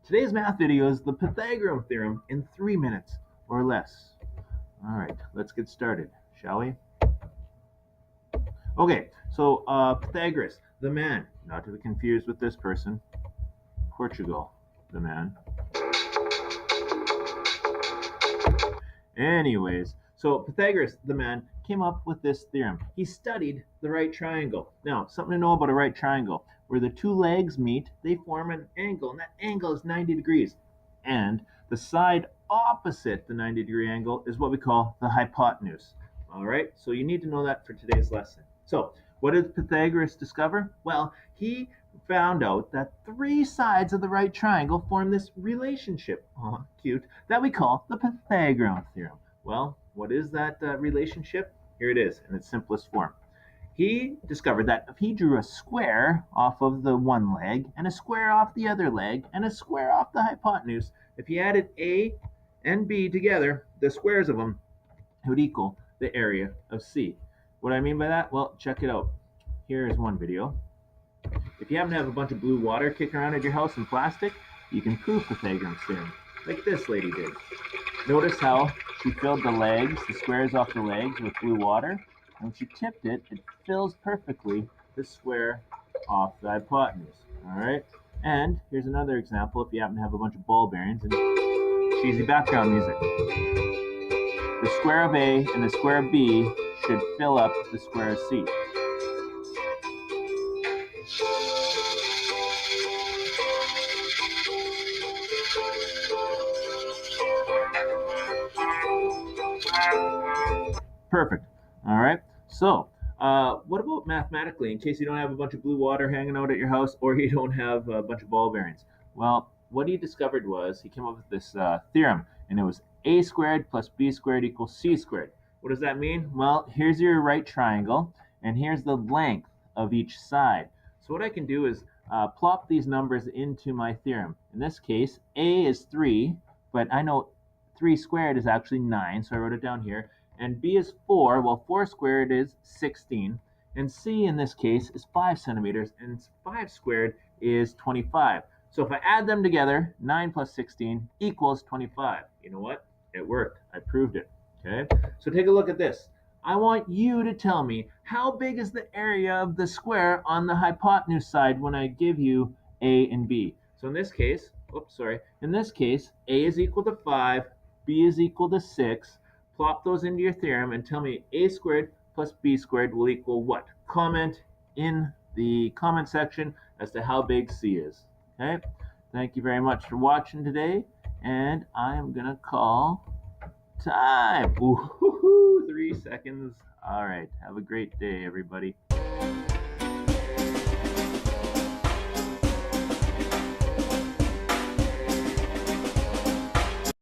Today's math video is the Pythagorean Theorem in 3 minutes or less. All right, let's get started, shall we? Okay, so Pythagoras, the man, not to be confused with this person, Portugal, the man. Anyways, so Pythagoras, the man, came up with this theorem. He studied the right triangle. Now, something to know about a right triangle. Where the two legs meet, they form an angle, and that angle is 90 degrees. And the side opposite the 90-degree angle is what we call the hypotenuse. All right, so you need to know that for today's lesson. So, what did Pythagoras discover? Well, he found out that three sides of the right triangle form this relationship, cute, that we call the Pythagorean theorem. Well, what is that relationship? Here it is in its simplest form. He discovered that if he drew a square off of the one leg and a square off the other leg and a square off the hypotenuse, if he added A and B together, the squares of them, it would equal the area of C. What do I mean by that? Well, check it out. Here is one video. If you happen to have a bunch of blue water kicking around at your house in plastic, you can prove Pythagorean theorem, like this lady did. Notice how she filled the legs, the squares off the legs, with blue water. And when she tipped it, it fills perfectly the square off the hypotenuse. All right? And here's another example if you happen to have a bunch of ball bearings and cheesy background music. The square of A and the square of B should fill up the square of C. Perfect. All right. So, what about mathematically, in case you don't have a bunch of blue water hanging out at your house or you don't have a bunch of ball bearings? Well, what he discovered was he came up with this theorem, and it was a squared plus b squared equals c squared. What does that mean? Well, here's your right triangle, and here's the length of each side. So what I can do is plop these numbers into my theorem. In this case, a is 3, but I know 3 squared is actually 9, so I wrote it down here. And b is 4, well, 4 squared is 16. And c in this case is 5 centimeters, and 5 squared is 25. So if I add them together, 9 plus 16 equals 25. You know what? It worked. I proved it. Okay? So take a look at this. I want you to tell me how big is the area of the square on the hypotenuse side when I give you a and b. So in this case, in this case, a is equal to 5, b is equal to 6. Plop those into your theorem and tell me a squared plus b squared will equal what? Comment in the comment section as to how big c is. Okay? Thank you very much for watching today, and I am going to call time. Ooh, 3 seconds. All right. Have a great day, everybody.